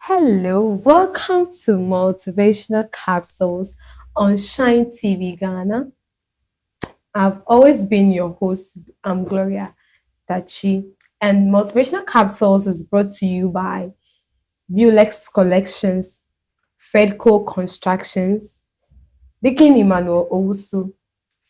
Hello, welcome to Motivational Capsules on Shine TV Ghana. I've always been your host. I'm Gloria Tachi, and Motivational Capsules is brought to you by Bulex Collections, Fedco Constructions, Dikin Emmanuel Owusu,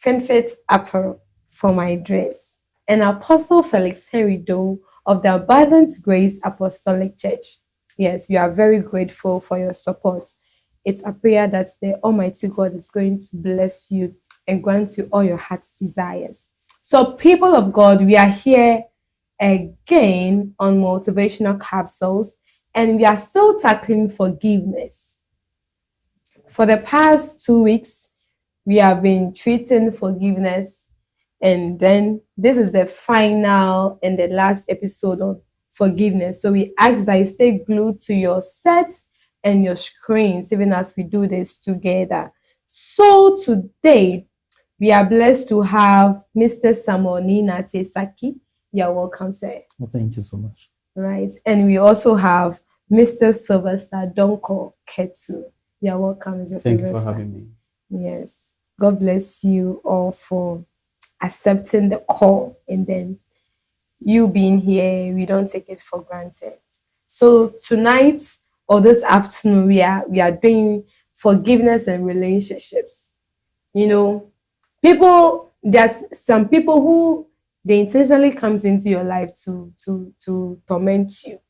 Fenfit Apparel for my dress, and Apostle Felix Henry Doe of the Abundant Grace Apostolic Church. Yes, we are very grateful for your support. It's a prayer that the Almighty God is going to bless you and grant you all your heart's desires. So, people of God, we are here again on Motivational Capsules, and we are still tackling forgiveness. For the past 2 weeks, we have been treating forgiveness, and then this is the final and the last episode on forgiveness. So we ask that you stay glued to your set and your screens even as we do this together. So today, we are blessed to have Mr. Samonina Tesaki. You're welcome, sir. Well, thank you so much. Right. And we also have Mr. Sylvester Donko Ketu. You're welcome, Mr. Thank Sylvester. you for having me. Yes. God bless you all for accepting the call, and then you being here, we don't take it for granted. So tonight or this afternoon, we are doing forgiveness and relationships. You know, there's some people who they intentionally comes into your life to torment you.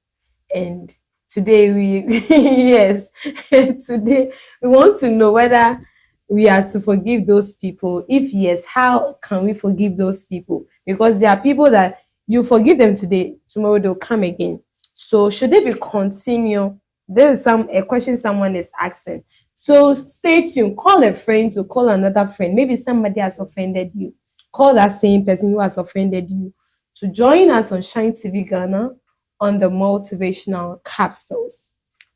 And today yes, today we want to know whether we are to forgive those people. If yes, how can we forgive those people? Because there are people that you forgive them today, tomorrow they'll come again. So should they be continue? This is a question someone is asking. So stay tuned. Call a friend to call another friend. Maybe somebody has offended you. Call that same person who has offended you to join us on Shine TV Ghana on the motivational capsules.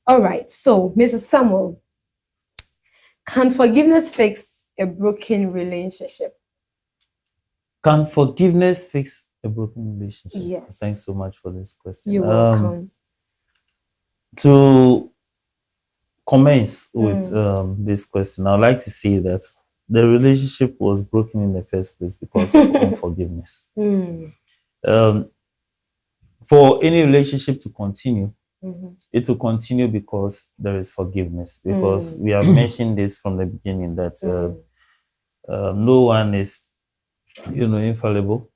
All right. So, Mrs. Samuel, can forgiveness fix a broken relationship? Can forgiveness fix a broken relationship? Yes. Thanks so much for this question. You're welcome. To commence with this question, I'd like to say that the relationship was broken in the first place because of unforgiveness. For any relationship to continue, it will continue because there is forgiveness. Because we have mentioned this from the beginning that no one is, infallible.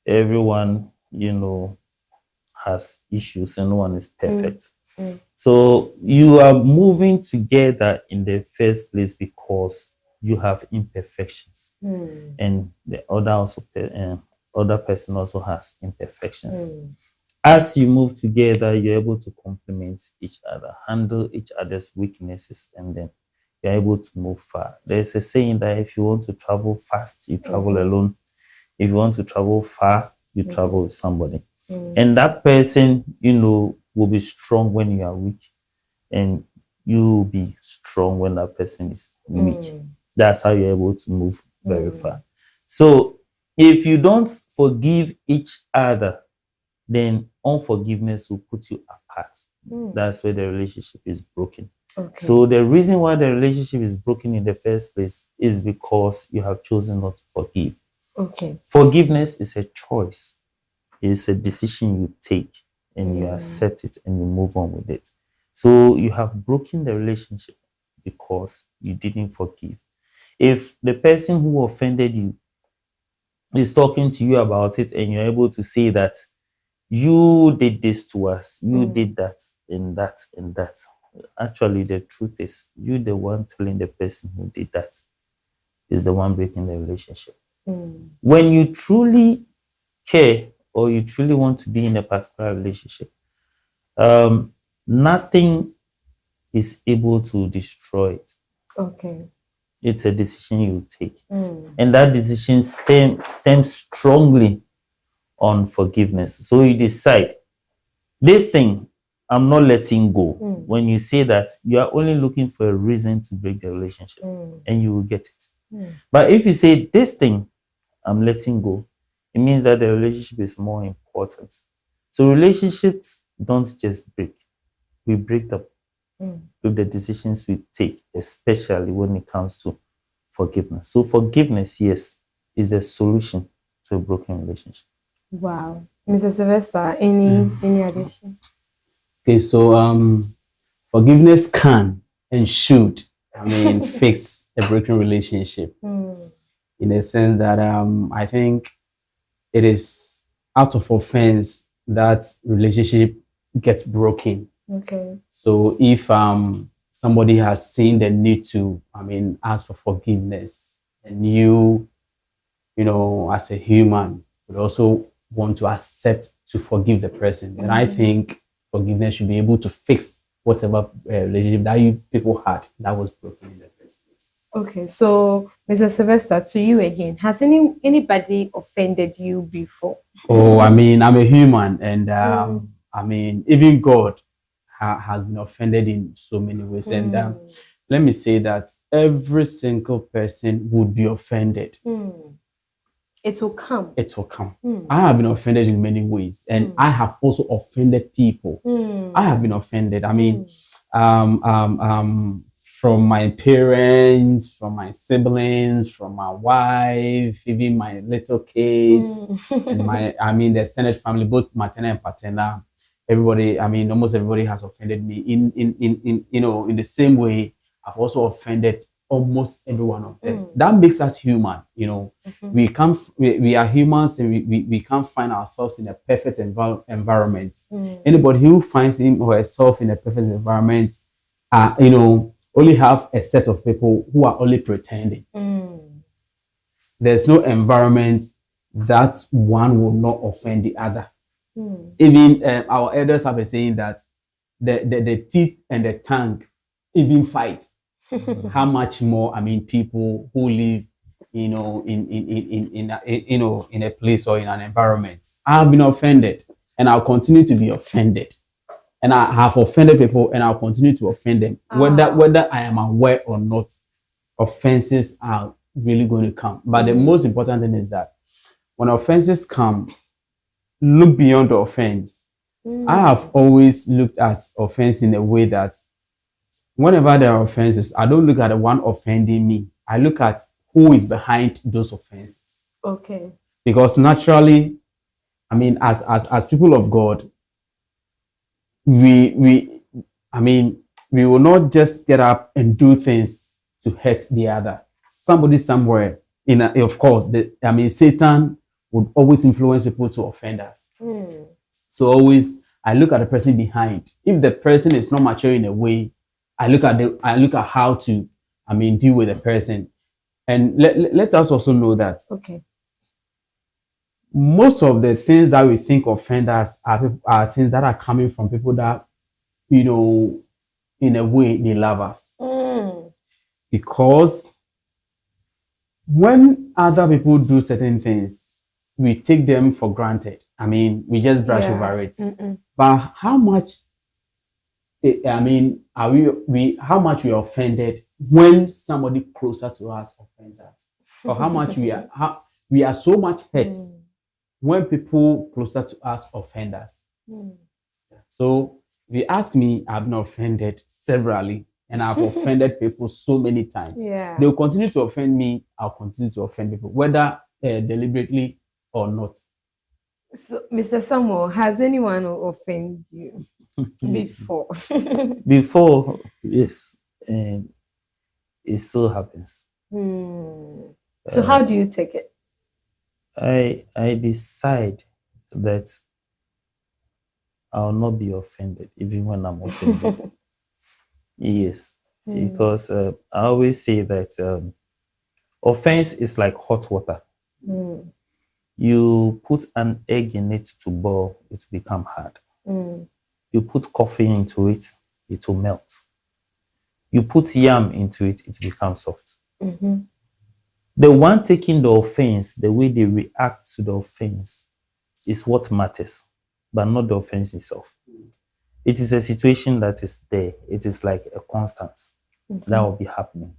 Everyone, has issues, and no one is perfect. So you are moving together in the first place because you have imperfections, and the other person also has imperfections. As you move together, you're able to complement each other, handle each other's weaknesses, and then you're able to move far. There's a saying that if you want to travel fast, you travel alone. If you want to travel far, you travel with somebody. And that person, will be strong when you are weak, and you will be strong when that person is weak. That's how you're able to move very far. So if you don't forgive each other, then unforgiveness will put you apart. That's where the relationship is broken. Okay. So the reason why the relationship is broken in the first place is because you have chosen not to forgive. Okay. Forgiveness is a choice. It's a decision you take, and you accept it, and you move on with it. So you have broken the relationship because you didn't forgive. If the person who offended you is talking to you about it, and you're able to say that you did this to us, you did that and that and that. Actually, the truth is, you the one telling the person who did that is the one breaking the relationship. When you truly care, or you truly want to be in a particular relationship, nothing is able to destroy it. Okay. It's a decision you take. And that decision stems strongly on forgiveness. So you decide, this thing, I'm not letting go. When you say that, you are only looking for a reason to break the relationship, and you will get it. But if you say, this thing, I'm letting go, it means that the relationship is more important. So relationships don't just break. we break them with the decisions we take, especially when it comes to forgiveness. So forgiveness, yes, is the solution to a broken relationship. Wow. Mr. Sylvester, any addition? Okay, so forgiveness can and should, fix a broken relationship in a sense that I think it is out of offense that relationship gets broken. Okay. So if somebody has seen the need to, ask for forgiveness, and you know, as a human, would also want to accept to forgive the person, and I think forgiveness should be able to fix whatever relationship that you people had that was broken in the first place. Okay, so Mr. Sylvester, to you again, has anybody offended you before? Oh, I'm a human, and even God has been offended in so many ways. And let me say that every single person would be offended. It will come. It will come. I have been offended in many ways, and I have also offended people. I have been offended. From my parents, from my siblings, from my wife, even my little kids, and the extended family, both maternal and paternal. Everybody, almost everybody has offended me. In the same way, I've also offended almost every one of them. That makes us human. We are humans, and we can't find ourselves in a perfect environment. Anybody who finds him or herself in a perfect environment, only have a set of people who are only pretending. There's no environment that one will not offend the other. Even our elders have a saying that the teeth and the tongue even fight. How much more, people who live, in a place or in an environment. I have been offended, and I'll continue to be offended. And I have offended people, and I'll continue to offend them. Whether I am aware or not, offenses are really going to come. But the most important thing is that when offenses come, look beyond the offense. I have always looked at offense in a way that whenever there are offenses, I don't look at the one offending me. I look at who is behind those offenses. Okay. Because naturally, as people of God, we will not just get up and do things to hurt the other. Somebody somewhere, of course, Satan would always influence people to offend us. So always, I look at the person behind. If the person is not mature in a way, I look at how to, deal with the person. And let us also know that most of the things that we think offend us are things that are coming from people that, in a way, they love us. Because when other people do certain things, we take them for granted. We just brush over it. But how much, how much we are offended when somebody closer to us offends us? Or how much we are so much hurt when people closer to us offend us? So if you ask me, I've been offended severally, and I've offended people so many times. They'll continue to offend me. I'll continue to offend people, whether deliberately or not. So, Mr. Samuel, has anyone offended you before? Before, yes, and it still happens. So how do you take it? I decide that I'll not be offended even when I'm offended. Yes, because I always say that offense is like hot water. You put an egg in it to boil, it will become hard. You put coffee into it, it will melt. You put yam into it, it will become soft. The one taking the offense, the way they react to the offense is what matters, but not the offense itself. It is a situation that is there. It is like a constant that will be happening.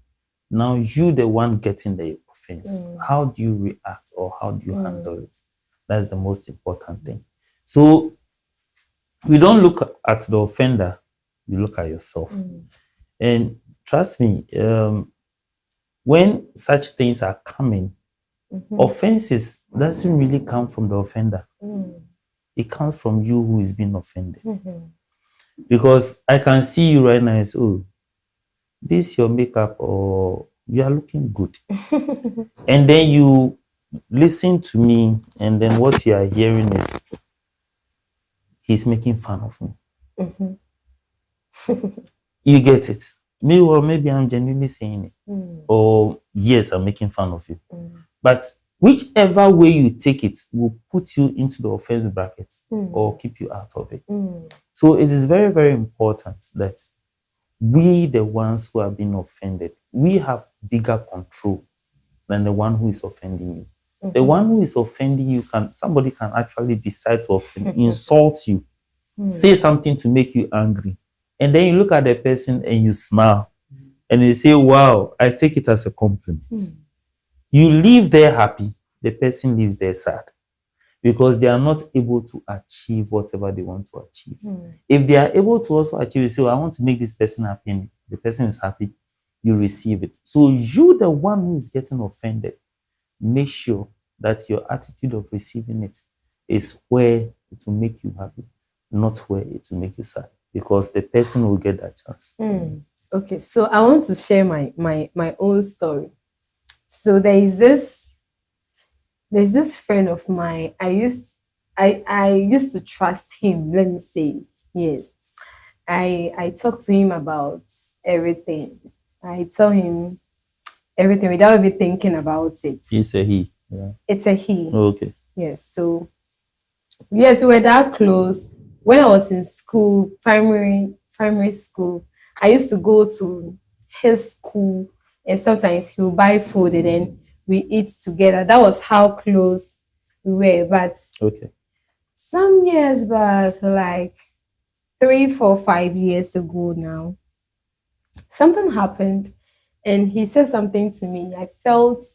Now you, the one getting the offense, how do you react or how do you handle it? That's the most important thing. So we don't look at the offender, you look at yourself. And trust me, when such things are coming, offenses doesn't really come from the offender. It comes from you who is being offended. Because I can see you right now and say, oh, this your makeup, or you are looking good. And then you listen to me, and then what you are hearing is he's making fun of me. You get it? Maybe I'm genuinely saying it. Or yes, I'm making fun of you. But whichever way you take it will put you into the offense bracket or keep you out of it. So it is very, very important that we, the ones who are being offended, we have bigger control than the one who is offending you. The one who is offending you, somebody can actually decide to offend, insult you, say something to make you angry. And then you look at the person and you smile and you say, wow, I take it as a compliment. You leave there happy, the person leaves there sad because they are not able to achieve whatever they want to achieve. If they are able to also achieve, you say, I want to make this person happy, and the person is happy, you receive it. So you, the one who is getting offended, make sure that your attitude of receiving it is where it will make you happy, not where it will make you sad, because the person will get that chance. Okay, so I want to share my own story. So there's this friend of mine. I used to trust him, let me say. Yes. I talk to him about everything. I tell him everything without even thinking about it. It's a he. Yeah. It's a he. Oh, okay. Yes. So yes, we were that close. When I was in school, primary school, I used to go to his school, and sometimes he'll buy food and then we eat together. That was how close we were. But okay, some years back, like 3, 4, 5 years ago now, something happened and he said something to me. I felt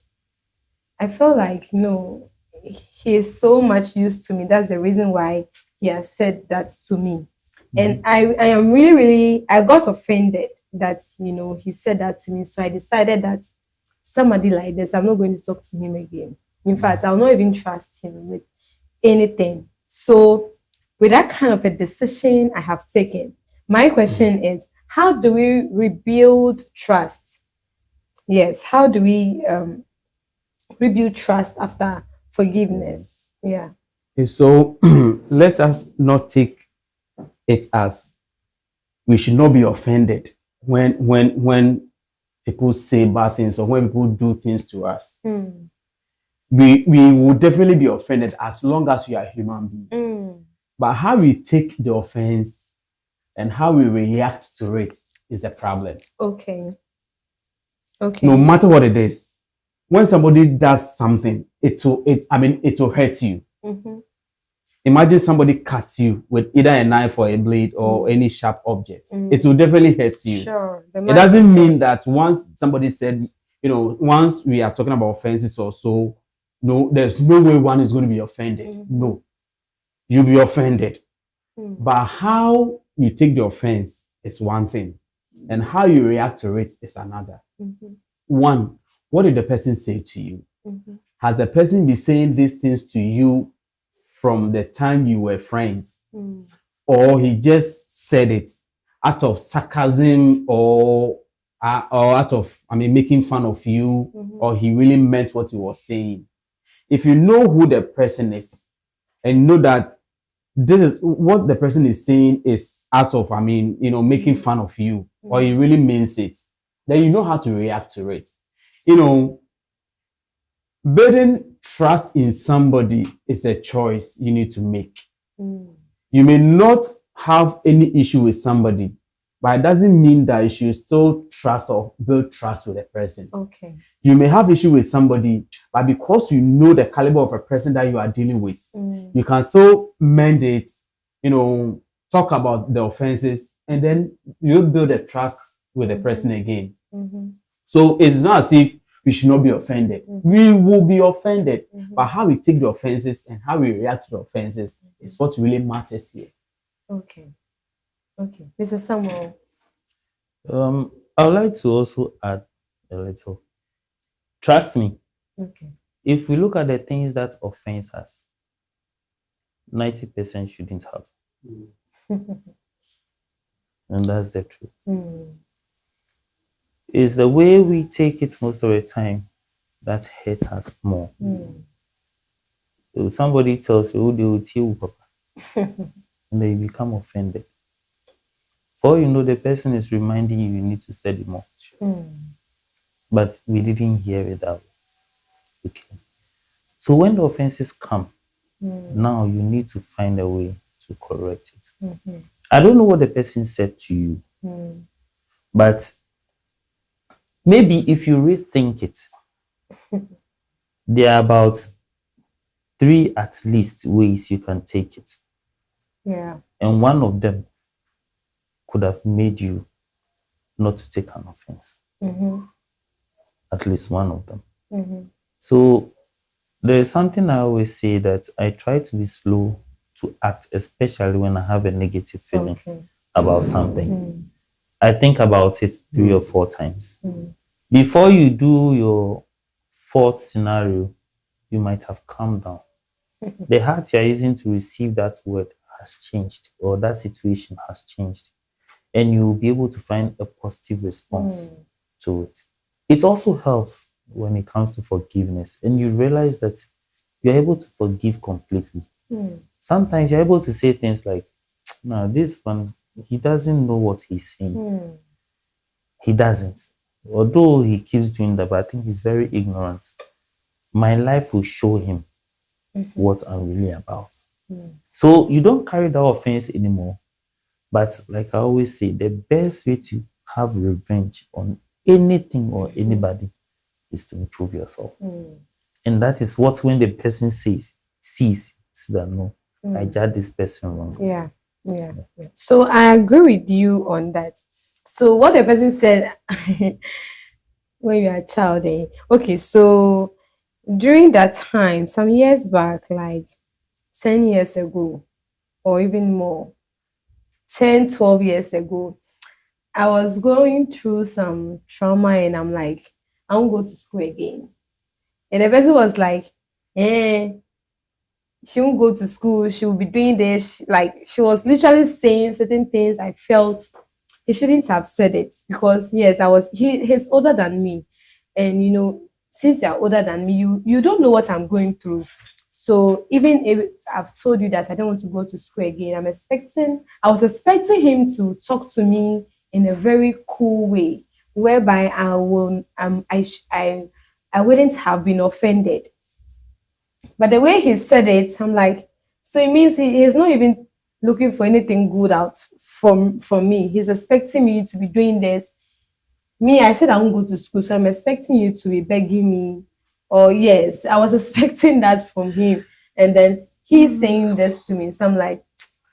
like, no, he is so much used to me. That's the reason why he has said that to me. And I am really, really, I got offended that, he said that to me. So I decided that somebody like this, I'm not going to talk to him again. In fact, I'll not even trust him with anything. So with that kind of a decision I have taken, my question is, how do we rebuild trust? Yes, how do we rebuild trust after forgiveness? Yeah. Okay, so let us not take it as we should not be offended when people say bad things or when people do things to us. We will definitely be offended as long as we are human beings. But how we take the offense and how we react to it is the problem. Okay. No matter what it is, when somebody does something, it will hurt you. Imagine somebody cuts you with either a knife or a blade or any sharp object. It will definitely hurt you. Sure. It doesn't mean that once somebody said, once we are talking about offenses or so, no, there's no way one is going to be offended. No, you'll be offended. But how you take the offense is one thing, and how you react to it is another. One, what did the person say to you? Has the person been saying these things to you from the time you were friends, or he just said it out of sarcasm or out of making fun of you, or he really meant what he was saying? If you know who the person is and know that this is what the person is saying is out of making fun of you, or he really means it, then you know how to react to it. Building trust in somebody is a choice you need to make. You may not have any issue with somebody, but it doesn't mean that you should still trust or build trust with a person. Okay. You may have issue with somebody, but because you know the caliber of a person that you are dealing with, you can still mend it, talk about the offenses, and then you'll build a trust with the person again. So it's not as if we should not be offended. We will be offended. But how we take the offenses and how we react to the offenses is what really matters here. Okay. Okay. Mr. Samuel. I would like to also add a little. Trust me, Okay. if we look at the things that offense us, 90% shouldn't have. And that's the truth. It's the way we take it most of the time that hurts us more. If somebody tells you, "Oh, they will tell you, Papa," and then you become offended. For you know, the person is reminding you need to study more. But we didn't hear it that way. Okay. So when the offenses come, now you need to find a way to correct it. I don't know what the person said to you, but maybe if you rethink it, there are about 3 at least ways you can take it. Yeah. And one of them could have made you not to take an offense. At least one of them. So there is something I always say, that I try to be slow to act, especially when I have a negative feeling about something. I think about it 3 or 4 times. Before you do your 4th scenario, you might have calmed down. The heart you are using to receive that word has changed, or that situation has changed, and you will be able to find a positive response to it. It also helps when it comes to forgiveness, and you realize that you're able to forgive completely. Sometimes you're able to say things like, "No, this one, he doesn't know what he's saying." He doesn't. Although he keeps doing that, but I think he's very ignorant. My life will show him what I'm really about. So you don't carry that offense anymore. But like I always say, the best way to have revenge on anything or anybody is to improve yourself. And that is what, when the person sees that, no, I judge this person wrong. Yeah. So I agree with you on that. So what the person said when you are a child, okay, so during that time, some years back, like 10 years ago, or even more, 10, 12 years ago, I was going through some trauma, and I'm like, I won't go to school again. And the person was like, she won't go to school, she will be doing this. Like, she was literally saying certain things I felt he shouldn't have said it, because yes, he's older than me. And since you're older than me, you don't know what I'm going through. So even if I've told you that I don't want to go to school again, I was expecting him to talk to me in a very cool way, whereby I wouldn't have been offended. But the way he said it, I'm like, so it means he's not even looking for anything good out from me. He's expecting me to be doing this. Me, I said I won't go to school, so I'm expecting you to be begging me. Or yes, I was expecting that from him. And then he's saying this to me. So I'm like,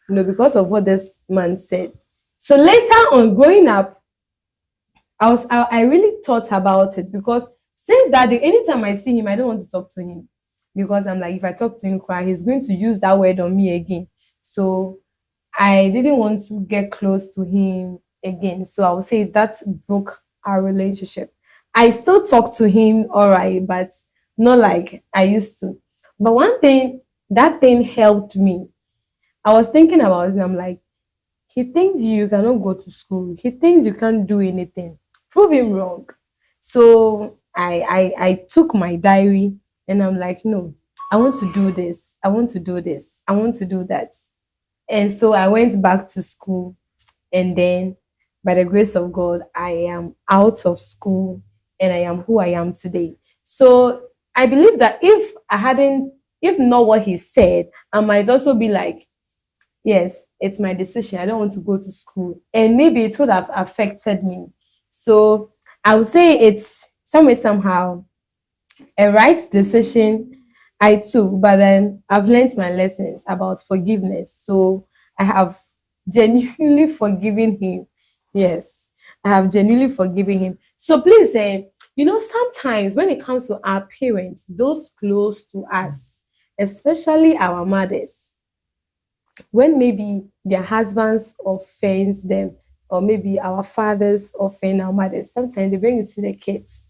because of what this man said. So later on, growing up, I really thought about it, because since that day, anytime I see him, I don't want to talk to him, because I'm like, if I talk to him, he's going to use that word on me again. So I didn't want to get close to him again. So I would say that broke our relationship. I still talk to him, all right, but not like I used to. But one thing, that thing helped me. I was thinking about it. I'm like, he thinks you cannot go to school. He thinks you can't do anything. Prove him wrong. So I took my diary, and I'm like, no, I want to do this. I want to do this. I want to do that. And so I went back to school, and then by the grace of God, I am out of school, and I am who I am today. So I believe that if not what he said, I might also be like, yes, it's my decision. I don't want to go to school. And maybe it would have affected me. So I would say it's somehow a right decision I took, but then I've learned my lessons about forgiveness. So I have genuinely forgiven him. Yes, I have genuinely forgiven him. So please, sometimes when it comes to our parents, those close to us, especially our mothers, when maybe their husbands offend them, or maybe our fathers offend our mothers, sometimes they bring it to the kids.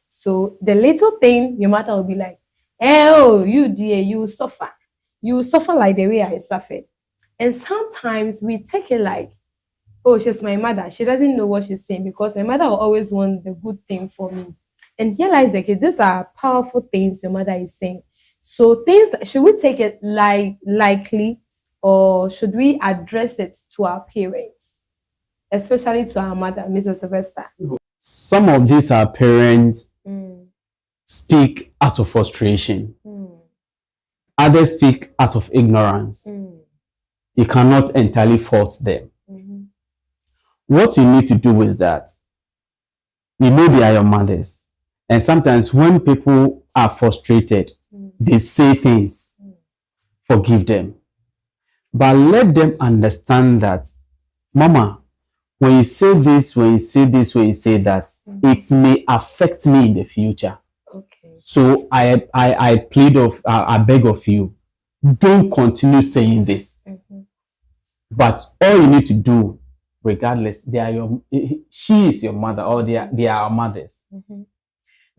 So the little thing, your mother will be like, oh, you dear, you suffer. You suffer like the way I suffered. And sometimes we take it like, oh, she's my mother. She doesn't know what she's saying because my mother will always want the good thing for me. And here lies the kid. These are powerful things your mother is saying. So things should we take it likely, or should we address it to our parents, especially to our mother, Mrs. Sylvester? Some of these are parents speak out of frustration. Others speak out of ignorance. You cannot entirely fault them. What you need to do is that you know they are your mothers. And sometimes when people are frustrated, they say things, forgive them. But let them understand that, Mama, when you say this, when you say this, when you say that, it may affect me in the future. Okay. So I plead I beg of you, don't continue saying this. But all you need to do, regardless, she is your mother, or they are our mothers.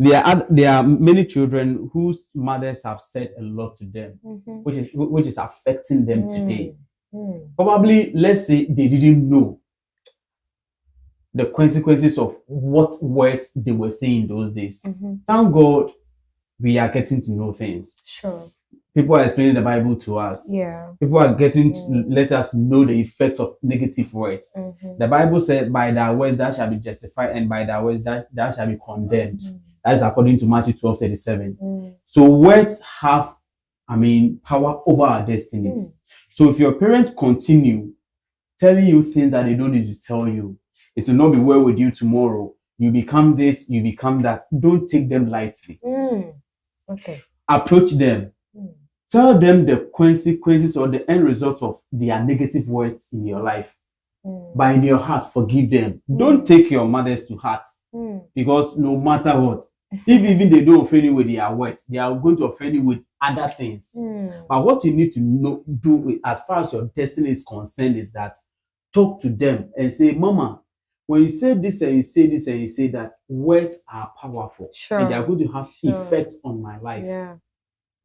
There are many children whose mothers have said a lot to them, which is affecting them today. Probably, let's say they didn't know the consequences of what words they were saying in those days. Thank God we are getting to know things. Sure. People are explaining the Bible to us. Yeah. People are getting to let us know the effect of negative words. The Bible said, by thy words thou shalt be justified, and by thy words thou shalt be condemned. That is according to Matthew 12:37. So words have, power over our destinies. So if your parents continue telling you things that they don't need to tell you, it will not be well with you tomorrow. You become this, you become that. Don't take them lightly. Okay. Approach them. Tell them the consequences or the end result of their negative words in your life. But in your heart, forgive them. Don't take your mothers to heart. Because no matter what, if even they don't offend you with their words, they are going to offend you with other things. But what you need to do as far as your destiny is concerned is that talk to them and say, Mama, when you say this and you say this and you say that, words are powerful. Sure. And they are going to have effect on my life. Yeah.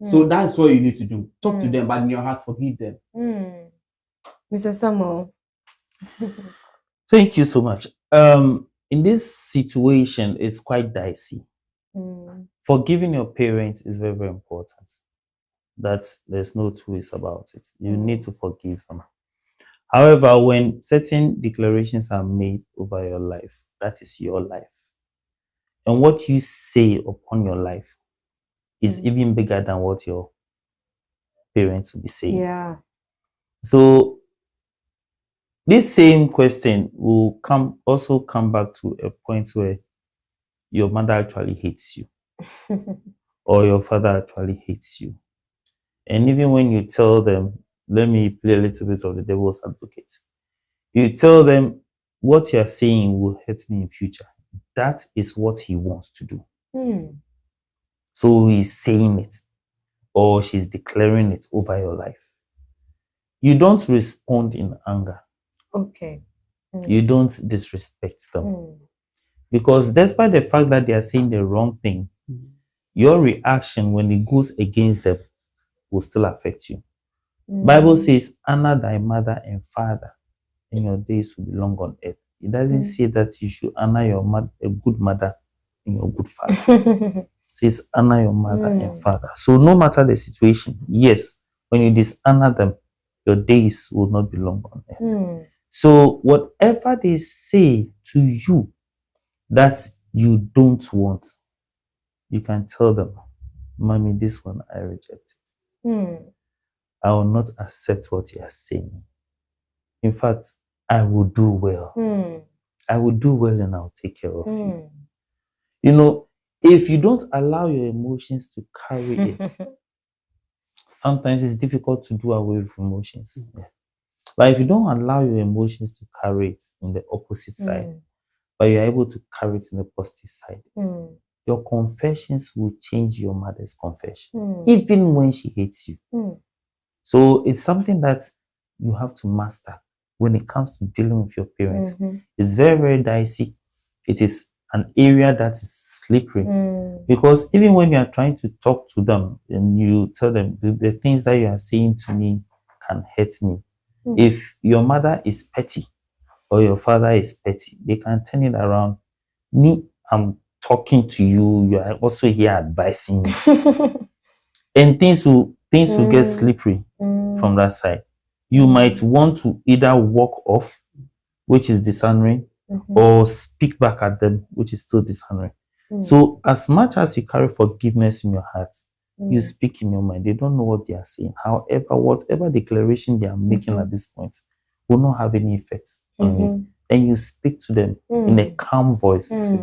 So that's what you need to do. Talk to them, but in your heart, forgive them. Mr. Samuel. Thank you so much. In this situation, it's quite dicey. Forgiving your parents is very, very important. That there's no two ways about it. You need to forgive them. However, when certain declarations are made over your life, that is your life. And what you say upon your life is even bigger than what your parents will be saying. Yeah. So this same question will also come back to a point where your mother actually hates you or your father actually hates you. And even when you tell them, let me play a little bit of the devil's advocate. You tell them what you're saying will hurt me in future. That is what he wants to do. So he's saying it, or she's declaring it over your life. You don't respond in anger. Okay. You don't disrespect them. Because despite the fact that they are saying the wrong thing, your reaction when it goes against them will still affect you. Bible says, honor thy mother and father, and your days will be long on earth. It doesn't say that you should honor your mother, a good mother, and your good father. It says, honor your mother and father. So no matter the situation, yes, when you dishonor them, your days will not be long on earth. So whatever they say to you that you don't want, you can tell them, Mommy, this one I reject it. I will not accept what you are saying. In fact, I will do well. I will do well and I'll take care of you. You know, if you don't allow your emotions to carry it, sometimes it's difficult to do away with emotions. But if you don't allow your emotions to carry it in the opposite side, but you're able to carry it in the positive side, your confessions will change your mother's confession, even when she hates you. So it's something that you have to master when it comes to dealing with your parents. It's very, very dicey. It is an area that is slippery because even when you are trying to talk to them and you tell them the things that you are saying to me can hurt me. If your mother is petty or your father is petty, they can turn it around. Me, I'm talking to you. You are also here advising me, and things will get slippery from that side. You might want to either walk off, which is dishonoring, or speak back at them, which is still dishonoring. So as much as you carry forgiveness in your heart, you speak in your mind. They don't know what they are saying. However, whatever declaration they are making at this point will not have any effect on you. And you speak to them in a calm voice. Say,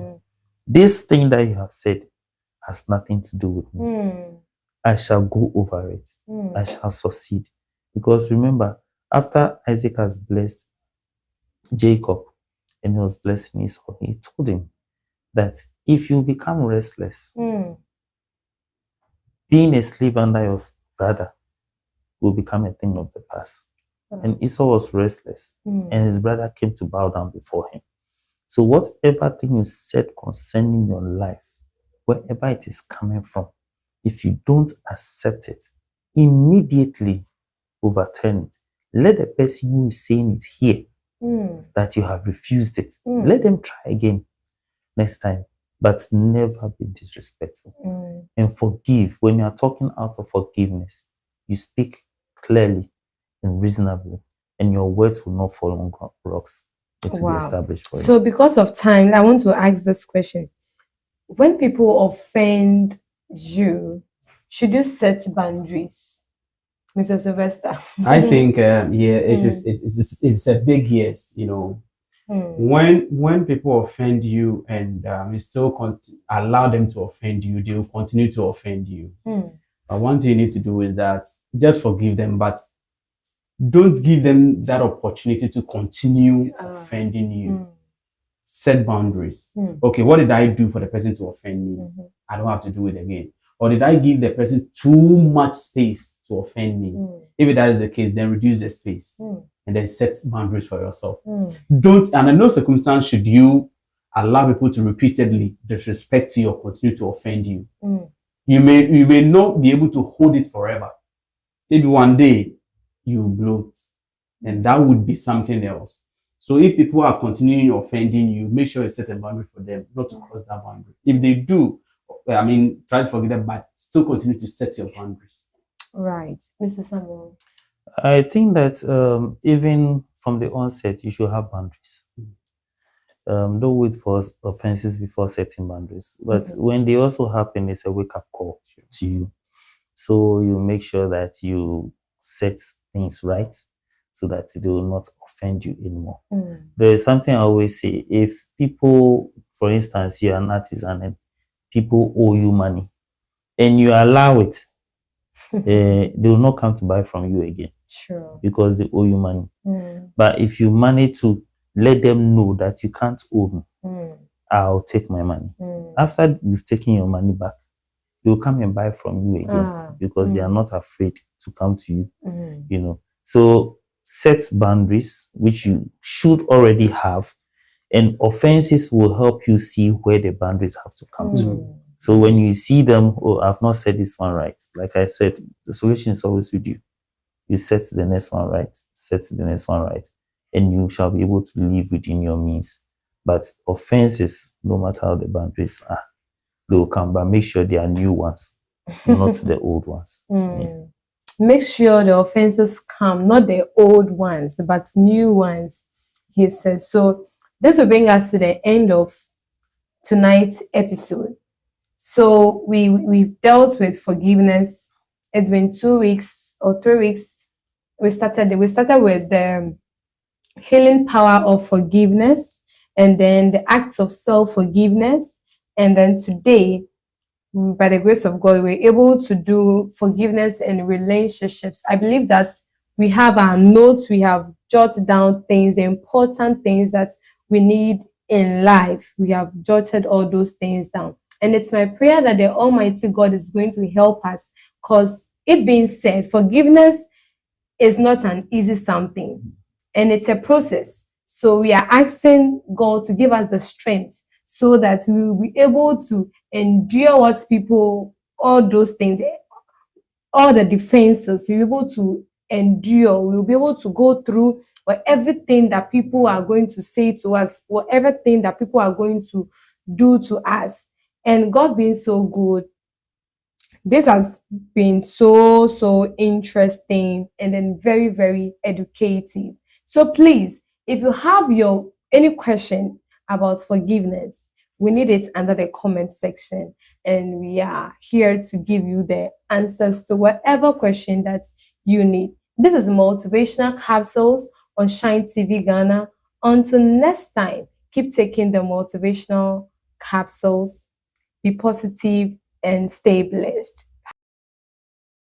this thing that you have said has nothing to do with me. I shall go over it. I shall succeed. Because remember, after Isaac has blessed Jacob and he was blessing Esau, he told him that if you become restless, being a slave under your brother will become a thing of the past. And Esau was restless, and his brother came to bow down before him. So whatever thing is said concerning your life, wherever it is coming from, if you don't accept it, immediately overturn it. Let the person who is saying it hear that you have refused it. Let them try again next time, but never be disrespectful. And forgive. When you are talking out of forgiveness, you speak clearly and reasonably, and your words will not fall on rocks. It will be established for you. So because of time, I want to ask this question. When people offend you, should you set boundaries, Mr. Sylvester? I think, it's a big yes, you know. When people offend you and you still allow them to offend you, they will continue to offend you. But one thing you need to do is that just forgive them, but don't give them that opportunity to continue offending you. Set boundaries. Okay, what did I do for the person to offend me? I don't have to do it again. Or did I give the person too much space to offend me? If that is the case, then reduce the space and then set boundaries for yourself. Don't, and in no circumstance should you allow people to repeatedly disrespect you or continue to offend you. You may not be able to hold it forever. Maybe one day you bloat, and that would be something else. So if people are continuing offending you, make sure you set a boundary for them, not to cross that boundary. If they do, I mean, try to forget them, but still continue to set your boundaries. Right. Mr. Samuel? I think that even from the onset, you should have boundaries. Don't wait for offenses before setting boundaries. But when they also happen, it's a wake-up call to you. So you make sure that you set things right so that they will not offend you anymore. There is something I always say. If people, for instance, you're an artisan and people owe you money and you allow it, they will not come to buy from you again. Sure. Because they owe you money. But if you manage to let them know that you can't owe me, I'll take my money. After you've taken your money back, they will come and buy from you again because they are not afraid to come to you. You know, so set boundaries, which you should already have, and offenses will help you see where the boundaries have to come to. So when you see them, oh, I've not said this one right. Like I said, the solution is always with you. You set the next one right, set the next one right, and you shall be able to live within your means. But offenses, no matter how the boundaries are, they will come, but make sure they are new ones, not the old ones. Make sure the offenses come, not the old ones, but new ones, he says. So this will bring us to the end of tonight's episode. So we've dealt with forgiveness. It's been 2 weeks or 3 weeks. We started with the healing power of forgiveness, and then the acts of self-forgiveness. And then today, by the grace of God, we're able to do forgiveness in relationships. I believe that we have our notes, we have jotted down things, the important things that we need in life. We have jotted all those things down. And it's my prayer that the Almighty God is going to help us, because it being said, forgiveness is not an easy something, and it's a process. So we are asking God to give us the strength so that we will be able to endure what people, all those things, all the defenses, we'll be able to endure, we'll be able to go through everything that people are going to say to us, or everything that people are going to do to us. And God being so good, this has been so interesting, and then very, very educative. So please, if you have your any question about forgiveness, we need it under the comment section, and we are here to give you the answers to whatever question that you need. This is Motivational Capsules on Shine TV Ghana. Until next time, keep taking the motivational capsules. Be positive and stay blessed.